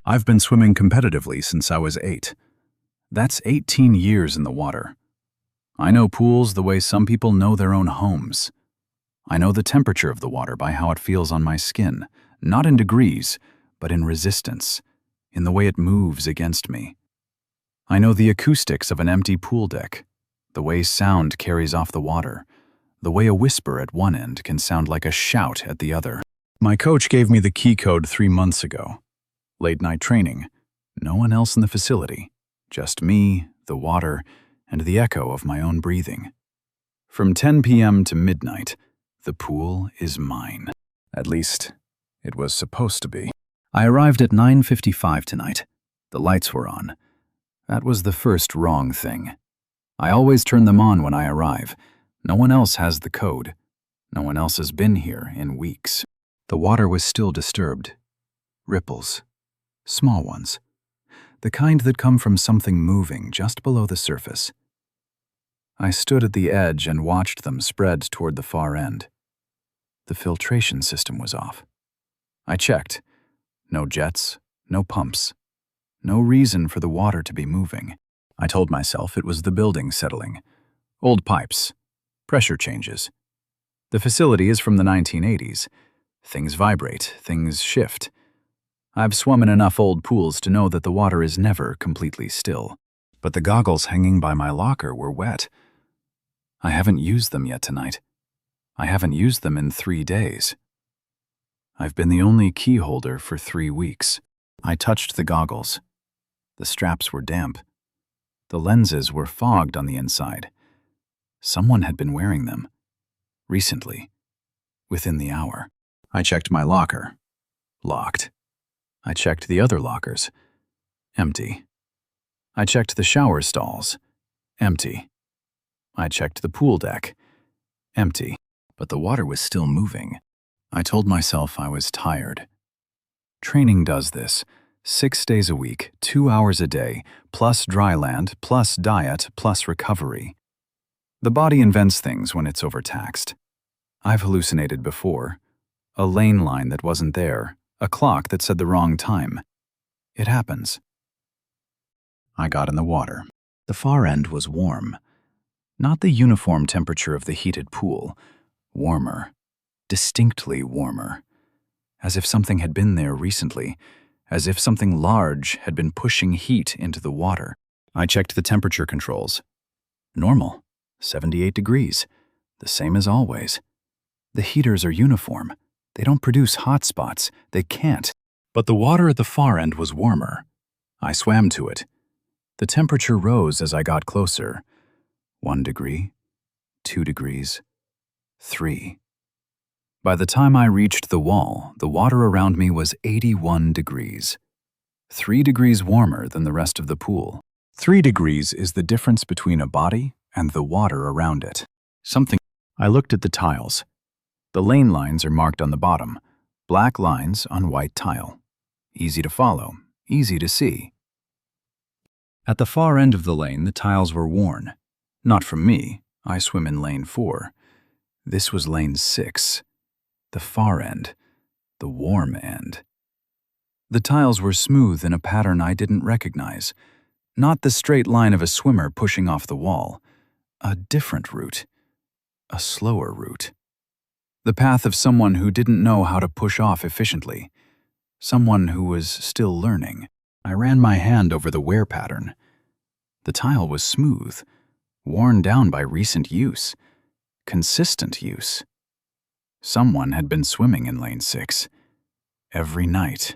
I've been swimming competitively since I was 8. That's 18 years in the water. I know pools the way some people know their own homes. I know the temperature of the water by how it feels on my skin, not in degrees, but in resistance, in the way it moves against me. I know the acoustics of an empty pool deck, the way sound carries off the water, the way a whisper at one end can sound like a shout at the other. My coach gave me the key code 3 months ago. Late-night training. No one else in the facility. Just me, the water, and the echo of my own breathing. From 10 p.m. to midnight, the pool is mine. At least, it was supposed to be. I arrived at 9:55 tonight. The lights were on. That was the first wrong thing. I always turn them on when I arrive. No one else has the code. No one else has been here in weeks. The water was still disturbed. Ripples. Small ones. The kind that come from something moving just below the surface. I stood at the edge and watched them spread toward the far end. The filtration system was off. I checked. No jets, no pumps. No reason for the water to be moving. I told myself it was the building settling. Old pipes. Pressure changes. The facility is from the 1980s. Things vibrate, things shift. I've swum in enough old pools to know that the water is never completely still. But the goggles hanging by my locker were wet. I haven't used them yet tonight. I haven't used them in 3 days. I've been the only key holder for 3 weeks. I touched the goggles. The straps were damp. The lenses were fogged on the inside. Someone had been wearing them. Recently. Within the hour. I checked my locker. Locked. I checked the other lockers. Empty. I checked the shower stalls. Empty. I checked the pool deck. Empty. But the water was still moving. I told myself I was tired. Training does this. 6 days a week, 2 hours a day, plus dry land, plus diet, plus recovery. The body invents things when it's overtaxed. I've hallucinated before. A lane line that wasn't there, a clock that said the wrong time. It happens. I got in the water. The far end was warm. Not the uniform temperature of the heated pool. Warmer. Distinctly warmer. As if something had been there recently. As if something large had been pushing heat into the water. I checked the temperature controls. Normal. 78 degrees. The same as always. The heaters are uniform. They don't produce hot spots. They can't. But the water at the far end was warmer. I swam to it. The temperature rose as I got closer. 1 degree. 2 degrees. 3. By the time I reached the wall, the water around me was 81 degrees. 3 degrees warmer than the rest of the pool. 3 degrees is the difference between a body and the water around it. I looked at the tiles. The lane lines are marked on the bottom. Black lines on white tile. Easy to follow, easy to see. At the far end of the lane, the tiles were worn. Not from me. I swim in lane 4. This was lane 6. The far end. The warm end. The tiles were smooth in a pattern I didn't recognize. Not the straight line of a swimmer pushing off the wall. A different route. A slower route. The path of someone who didn't know how to push off efficiently. Someone who was still learning. I ran my hand over the wear pattern. The tile was smooth, worn down by recent use. Consistent use. Someone had been swimming in lane 6. Every night.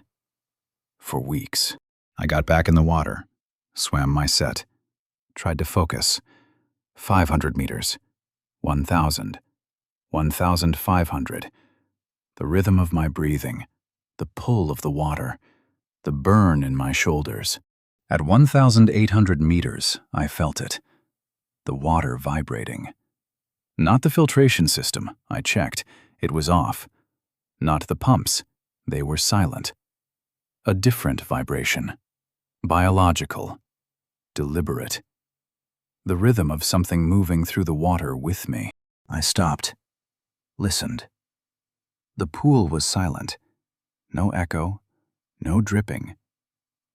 For weeks. I got back in the water. Swam my set. Tried to focus. 500 meters. 1,000. 1,500. The rhythm of my breathing. The pull of the water. The burn in my shoulders. At 1,800 meters, I felt it. The water vibrating. Not the filtration system, I checked. It was off. Not the pumps. They were silent. A different vibration. Biological. Deliberate. The rhythm of something moving through the water with me. I stopped. Listened. The pool was silent. No echo. No dripping.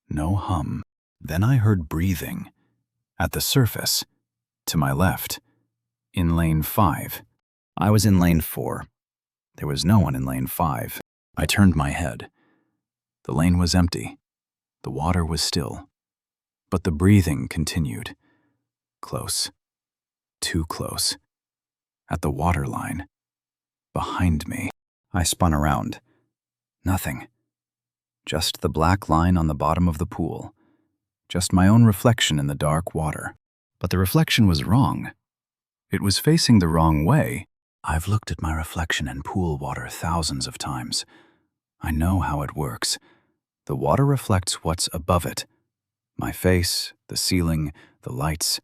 No hum. Then I heard breathing. At the surface. To my left. In lane 5. I was in lane 4. There was no one in lane 5. I turned my head. The lane was empty. The water was still. But the breathing continued. Close. Too close. At the waterline. Behind me. I spun around. Nothing. Just the black line on the bottom of the pool. Just my own reflection in the dark water. But the reflection was wrong. It was facing the wrong way. I've looked at my reflection in pool water thousands of times. I know how it works. The water reflects what's above it. My face, the ceiling, the lights.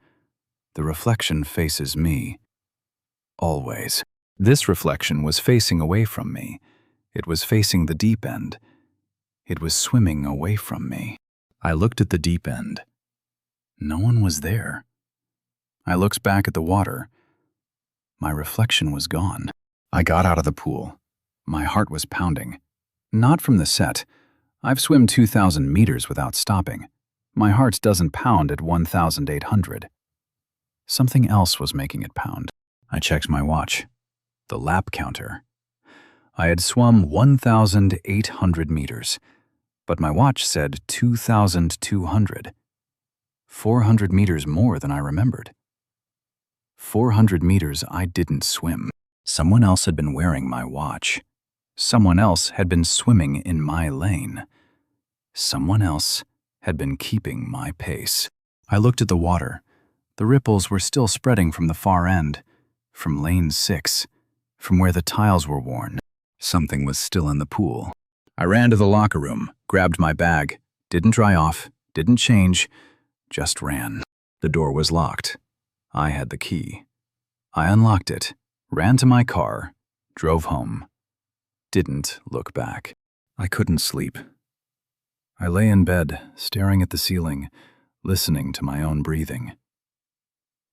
The reflection faces me. Always. This reflection was facing away from me. It was facing the deep end. It was swimming away from me. I looked at the deep end. No one was there. I looked back at the water. My reflection was gone. I got out of the pool. My heart was pounding. Not from the set. I've swum 2,000 meters without stopping. My heart doesn't pound at 1,800. Something else was making it pound. I checked my watch. The lap counter. I had swum 1,800 meters, but my watch said 2,200. 400 meters more than I remembered. 400 meters I didn't swim. Someone else had been wearing my watch. Someone else had been swimming in my lane. Someone else had been keeping my pace. I looked at the water. The ripples were still spreading from the far end, from lane 6, from where the tiles were worn. Something was still in the pool. I ran to the locker room, grabbed my bag, didn't dry off, didn't change, just ran. The door was locked. I had the key. I unlocked it, ran to my car, drove home. Didn't look back. I couldn't sleep. I lay in bed, staring at the ceiling, listening to my own breathing.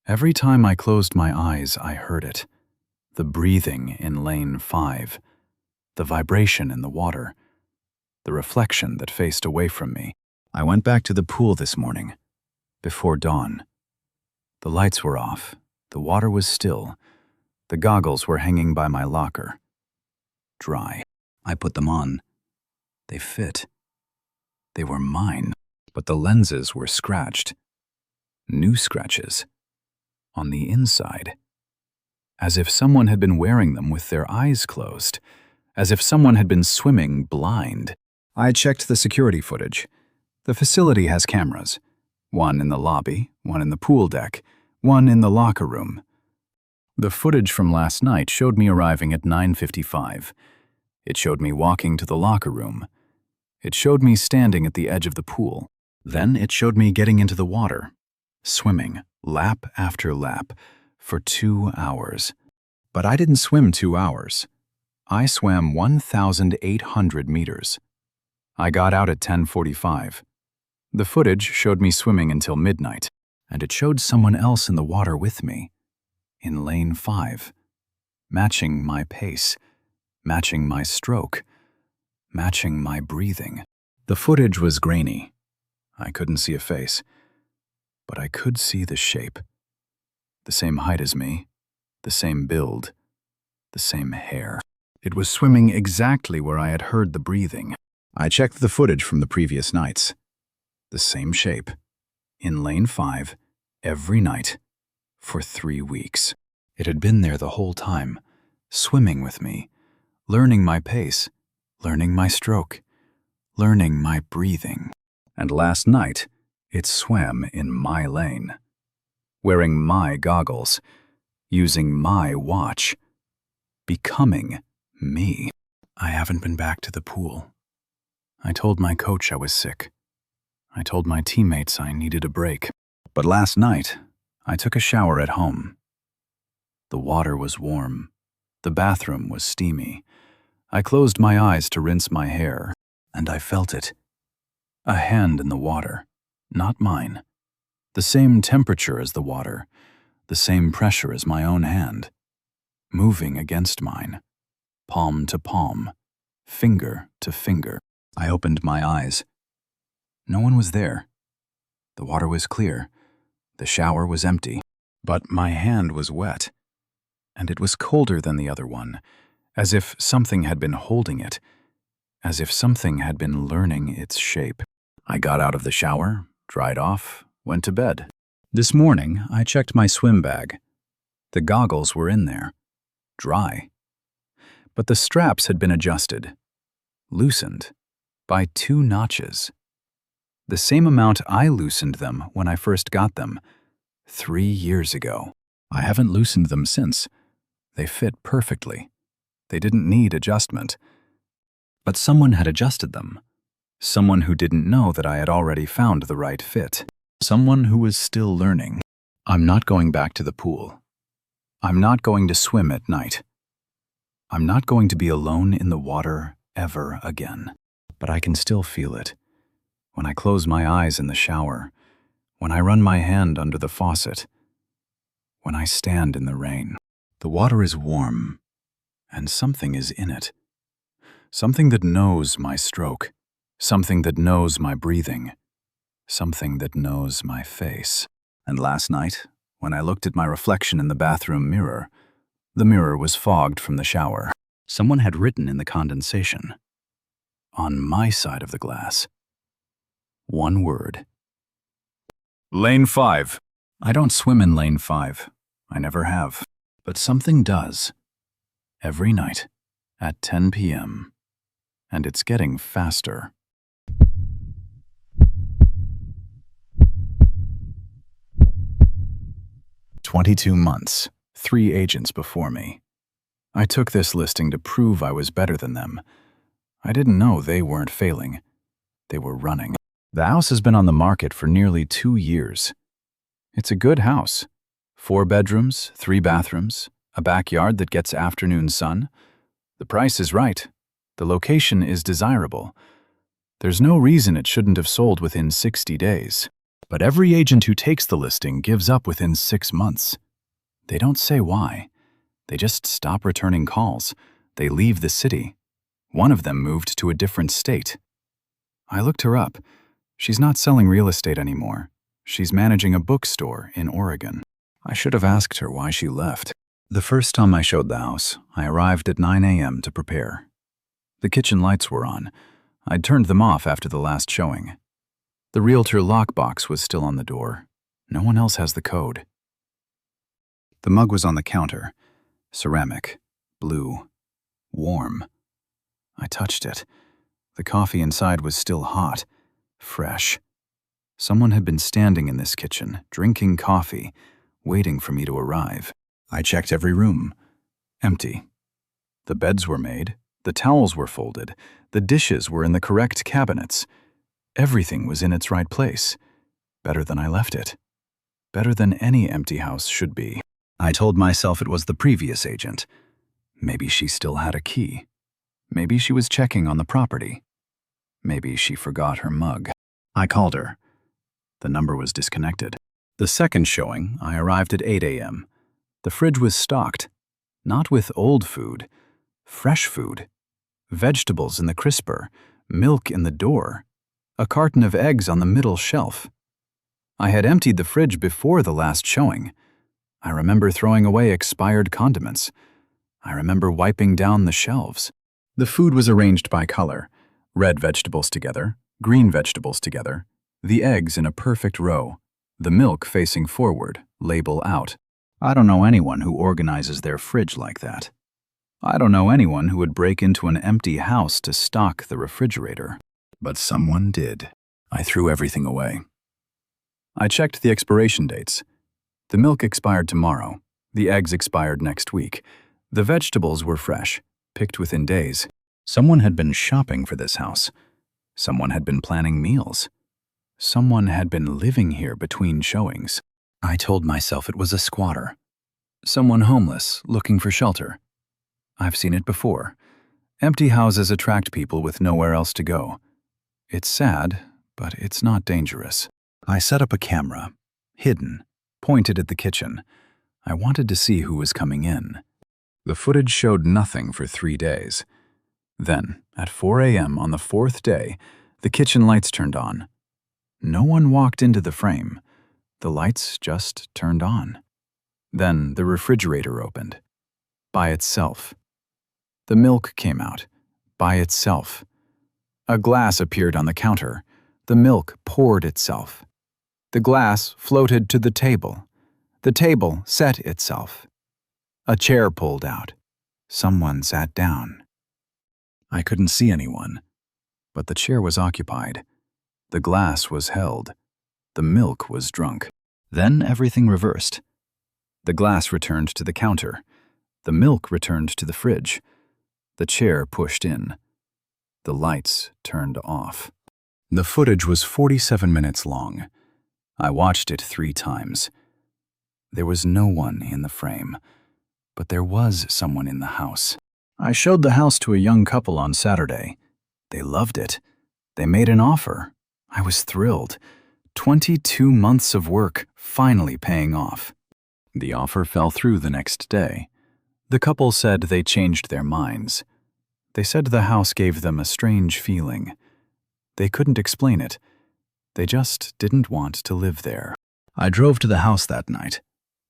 Every time I closed my eyes, I heard it. The breathing in lane 5. The vibration in the water. The reflection that faced away from me. I went back to the pool this morning, before dawn. The lights were off. The water was still. The goggles were hanging by my locker. Dry. I put them on. They fit. They were mine, but the lenses were scratched. New scratches. On the inside. As if someone had been wearing them with their eyes closed. As if someone had been swimming blind. I checked the security footage. The facility has cameras. One in the lobby, one in the pool deck, one in the locker room. The footage from last night showed me arriving at 9:55. It showed me walking to the locker room. It showed me standing at the edge of the pool. Then it showed me getting into the water, swimming, lap after lap, for 2 hours. But I didn't swim 2 hours. I swam 1,800 meters. I got out at 10:45. The footage showed me swimming until midnight, and it showed someone else in the water with me, in lane 5, matching my pace, matching my stroke, matching my breathing. The footage was grainy. I couldn't see a face, but I could see the shape. The same height as me, the same build, the same hair. It was swimming exactly where I had heard the breathing. I checked the footage from the previous nights. The same shape, in lane 5, every night, for 3 weeks. It had been there the whole time, swimming with me, learning my pace, learning my stroke, learning my breathing. And last night, it swam in my lane, wearing my goggles, using my watch, becoming me. I haven't been back to the pool. I told my coach I was sick. I told my teammates I needed a break. But last night, I took a shower at home. The water was warm. The bathroom was steamy. I closed my eyes to rinse my hair, and I felt it. A hand in the water, not mine. The same temperature as the water, the same pressure as my own hand. Moving against mine, palm to palm, finger to finger. I opened my eyes. No one was there. The water was clear. The shower was empty. But my hand was wet, and it was colder than the other one, as if something had been holding it, as if something had been learning its shape. I got out of the shower, dried off, went to bed. This morning, I checked my swim bag. The goggles were in there, dry. But the straps had been adjusted, loosened, by 2 notches. The same amount I loosened them when I first got them, 3 years ago. I haven't loosened them since. They fit perfectly. They didn't need adjustment. But someone had adjusted them. Someone who didn't know that I had already found the right fit. Someone who was still learning. I'm not going back to the pool. I'm not going to swim at night. I'm not going to be alone in the water ever again. But I can still feel it. When I close my eyes in the shower, when I run my hand under the faucet, when I stand in the rain. The water is warm, and something is in it. Something that knows my stroke, something that knows my breathing, something that knows my face. And last night, when I looked at my reflection in the bathroom mirror, the mirror was fogged from the shower. Someone had written in the condensation, on my side of the glass, one word. Lane 5. I don't swim in Lane 5. I never have. But something does. Every night at 10 p.m. And it's getting faster. "22 months, 3 agents before me. I took this listing to prove I was better than them. I didn't know they weren't failing. They were running. The house has been on the market for nearly 2 years. It's a good house. 4 bedrooms, 3 bathrooms, a backyard that gets afternoon sun. The price is right. The location is desirable. There's no reason it shouldn't have sold within 60 days. But every agent who takes the listing gives up within 6 months. They don't say why. They just stop returning calls. They leave the city. One of them moved to a different state. I looked her up. She's not selling real estate anymore. She's managing a bookstore in Oregon. I should have asked her why she left. The first time I showed the house, I arrived at 9 a.m. to prepare. The kitchen lights were on. I'd turned them off after the last showing. The realtor lockbox was still on the door. No one else has the code. The mug was on the counter. Ceramic. Blue. Warm. I touched it. The coffee inside was still hot. Fresh. Someone had been standing in this kitchen, drinking coffee, waiting for me to arrive. I checked every room. Empty. The beds were made. The towels were folded. The dishes were in the correct cabinets. Everything was in its right place. Better than I left it. Better than any empty house should be. I told myself it was the previous agent. Maybe she still had a key. Maybe she was checking on the property. Maybe she forgot her mug. I called her. The number was disconnected. The second showing, I arrived at 8 a.m. The fridge was stocked. Not with old food. Fresh food. Vegetables in the crisper. Milk in the door. A carton of eggs on the middle shelf. I had emptied the fridge before the last showing. I remember throwing away expired condiments. I remember wiping down the shelves. The food was arranged by color. Red vegetables together, green vegetables together, the eggs in a perfect row, the milk facing forward, label out. I don't know anyone who organizes their fridge like that. I don't know anyone who would break into an empty house to stock the refrigerator. But someone did. I threw everything away. I checked the expiration dates. The milk expired tomorrow. The eggs expired next week. The vegetables were fresh, picked within days. Someone had been shopping for this house. Someone had been planning meals. Someone had been living here between showings. I told myself it was a squatter. Someone homeless, looking for shelter. I've seen it before. Empty houses attract people with nowhere else to go. It's sad, but it's not dangerous. I set up a camera, hidden, pointed at the kitchen. I wanted to see who was coming in. The footage showed nothing for 3 days. Then, at 4 a.m. on the 4th day, the kitchen lights turned on. No one walked into the frame. The lights just turned on. Then the refrigerator opened. By itself. The milk came out. By itself. A glass appeared on the counter. The milk poured itself. The glass floated to the table. The table set itself. A chair pulled out. Someone sat down. I couldn't see anyone, but the chair was occupied. The glass was held. The milk was drunk. Then everything reversed. The glass returned to the counter. The milk returned to the fridge. The chair pushed in. The lights turned off. The footage was 47 minutes long. I watched it 3 times. There was no one in the frame, but there was someone in the house. I showed the house to a young couple on Saturday. They loved it. They made an offer. I was thrilled. 22 months of work finally paying off. The offer fell through the next day. The couple said they changed their minds. They said the house gave them a strange feeling. They couldn't explain it. They just didn't want to live there. I drove to the house that night.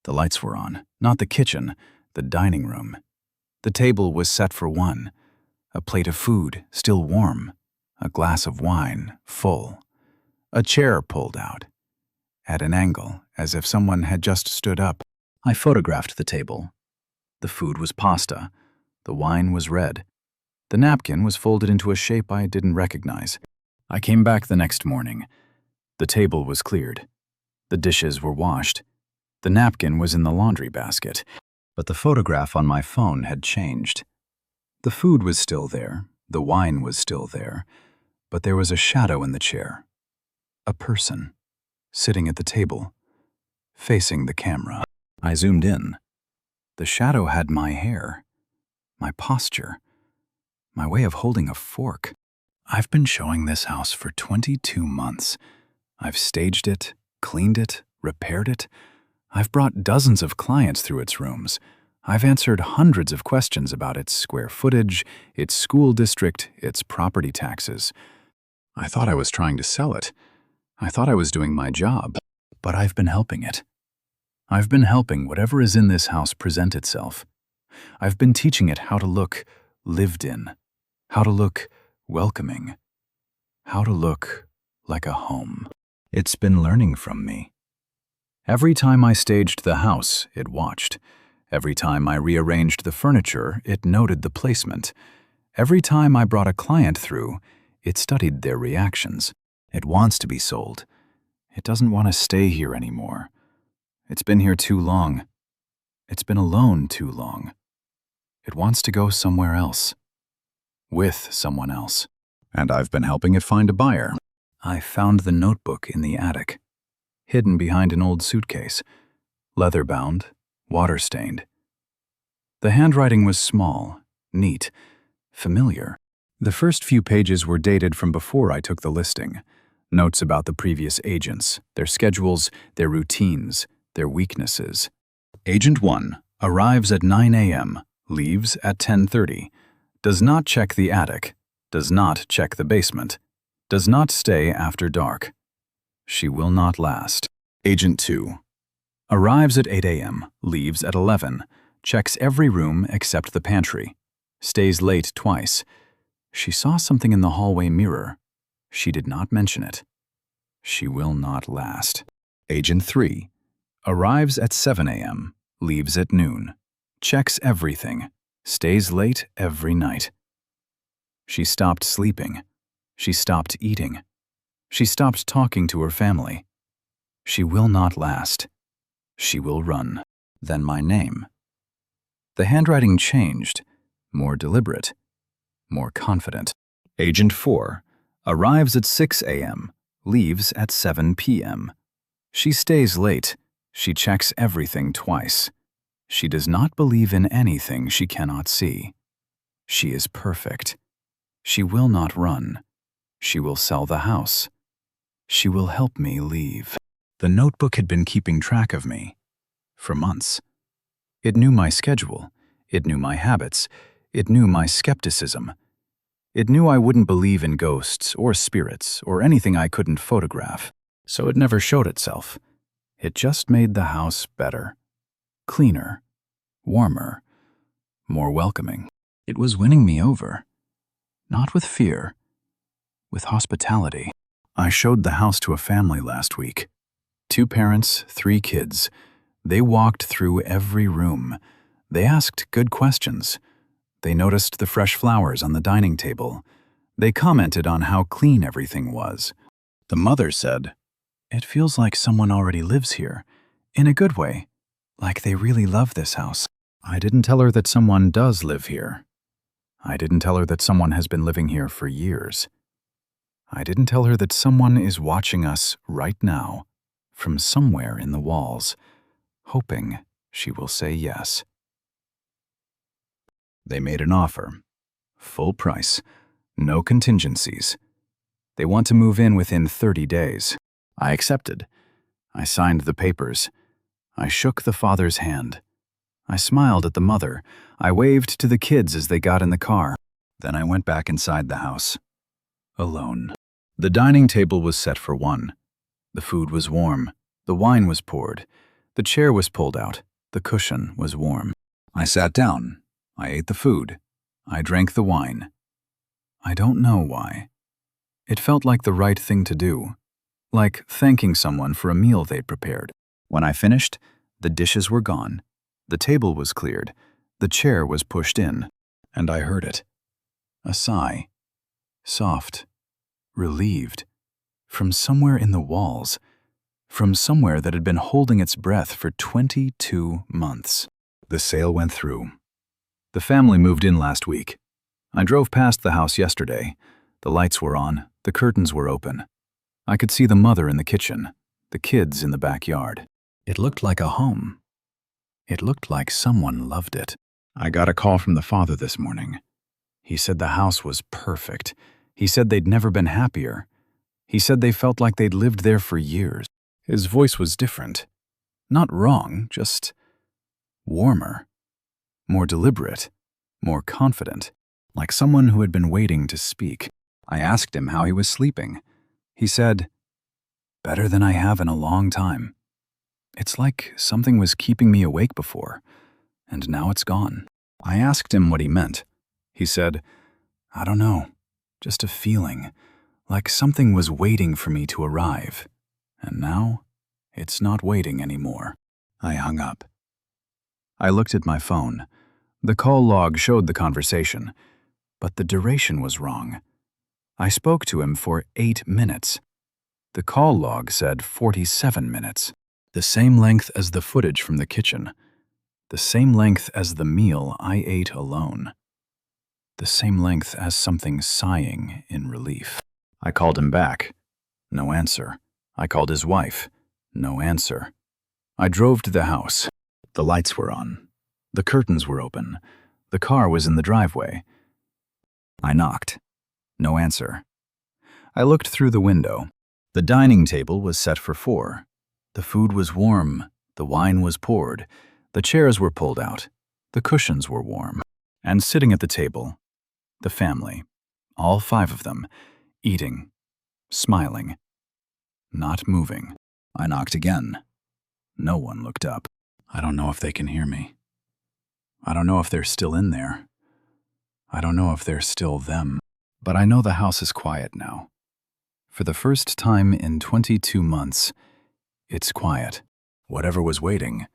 The lights were on, not the kitchen, the dining room. The table was set for one. A plate of food, still warm. A glass of wine, full. A chair pulled out. At an angle, as if someone had just stood up. I photographed the table. The food was pasta. The wine was red. The napkin was folded into a shape I didn't recognize. I came back the next morning. The table was cleared. The dishes were washed. The napkin was in the laundry basket. But the photograph on my phone had changed. The food was still there, the wine was still there, but there was a shadow in the chair. A person, sitting at the table, facing the camera. I zoomed in. The shadow had my hair, my posture, my way of holding a fork. I've been showing this house for 22 months. I've staged it, cleaned it, repaired it. I've brought dozens of clients through its rooms. I've answered hundreds of questions about its square footage, its school district, its property taxes. I thought I was trying to sell it. I thought I was doing my job, but I've been helping it. I've been helping whatever is in this house present itself. I've been teaching it how to look lived in, how to look welcoming, how to look like a home. It's been learning from me. Every time I staged the house, it watched. Every time I rearranged the furniture, it noted the placement. Every time I brought a client through, it studied their reactions. It wants to be sold. It doesn't want to stay here anymore. It's been here too long. It's been alone too long. It wants to go somewhere else. With someone else. And I've been helping it find a buyer. I found the notebook in the attic, hidden behind an old suitcase, leather-bound, water-stained. The handwriting was small, neat, familiar. The first few pages were dated from before I took the listing. Notes about the previous agents, their schedules, their routines, their weaknesses. Agent 1 arrives at 9 a.m., leaves at 10:30, does not check the attic, does not check the basement, does not stay after dark. She will not last. Agent 2 arrives at 8 a.m., leaves at 11, checks every room except the pantry, stays late twice. She saw something in the hallway mirror. She did not mention it. She will not last. Agent 3 arrives at 7 a.m., leaves at noon, checks everything, stays late every night. She stopped sleeping. She stopped eating. She stopped talking to her family. She will not last. She will run. Then my name. The handwriting changed, more deliberate, more confident. Agent 4 arrives at 6 a.m., leaves at 7 p.m. She stays late. She checks everything twice. She does not believe in anything she cannot see. She is perfect. She will not run. She will sell the house. She will help me leave. The notebook had been keeping track of me for months. It knew my schedule. It knew my habits. It knew my skepticism. It knew I wouldn't believe in ghosts or spirits or anything I couldn't photograph. so it never showed itself. It just made the house better, cleaner, warmer, more welcoming. It was winning me over, not with fear, with hospitality. I showed the house to a family last week. 2 parents, 3 kids. They walked through every room. They asked good questions. They noticed the fresh flowers on the dining table. They commented on how clean everything was. The mother said, "It feels like someone already lives here, in a good way, like they really love this house." I didn't tell her that someone does live here. I didn't tell her that someone has been living here for years. I didn't tell her that someone is watching us right now, from somewhere in the walls, hoping she will say yes. They made an offer. Full price. No contingencies. They want to move in within 30 days. I accepted. I signed the papers. I shook the father's hand. I smiled at the mother. I waved to the kids as they got in the car. Then I went back inside the house. Alone. The dining table was set for 1. The food was warm. The wine was poured. The chair was pulled out. The cushion was warm. I sat down. I ate the food. I drank the wine. I don't know why. It felt like the right thing to do, like thanking someone for a meal they'd prepared. When I finished, the dishes were gone. The table was cleared. The chair was pushed in, and I heard it. A sigh. Soft. Relieved. From somewhere in the walls. From somewhere that had been holding its breath for 22 months. The sale went through. The family moved in last week. I drove past the house yesterday. The lights were on. The curtains were open. I could see the mother in the kitchen, the kids in the backyard. It looked like a home. It looked like someone loved it. I got a call from the father this morning. He said the house was perfect. He said they'd never been happier. He said they felt like they'd lived there for years. His voice was different. Not wrong, just warmer. More deliberate. More confident. Like someone who had been waiting to speak. I asked him how he was sleeping. He said, "Better than I have in a long time. It's like something was keeping me awake before, and now it's gone." I asked him what he meant. He said, "I don't know, just a feeling, like something was waiting for me to arrive, and now it's not waiting anymore." I hung up. I looked at my phone. The call log showed the conversation, but the duration was wrong. I spoke to him for 8 minutes. The call log said 47 minutes. The same length as the footage from the kitchen. The same length as the meal I ate alone. The same length as something sighing in relief. I called him back. No answer. I called his wife. No answer. I drove to the house. The lights were on. The curtains were open. The car was in the driveway. I knocked. No answer. I looked through the window. The dining table was set for 4. The food was warm. The wine was poured. The chairs were pulled out. The cushions were warm. And sitting at the table, the family, all 5 of them, eating, smiling, not moving. I knocked again. No one looked up. I don't know if they can hear me. I don't know if they're still in there. I don't know if they're still them. But I know the house is quiet now. For the first time in 22 months, it's quiet. Whatever was waiting,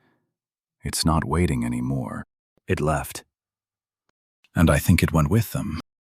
it's not waiting anymore. It left. And I think it went with them.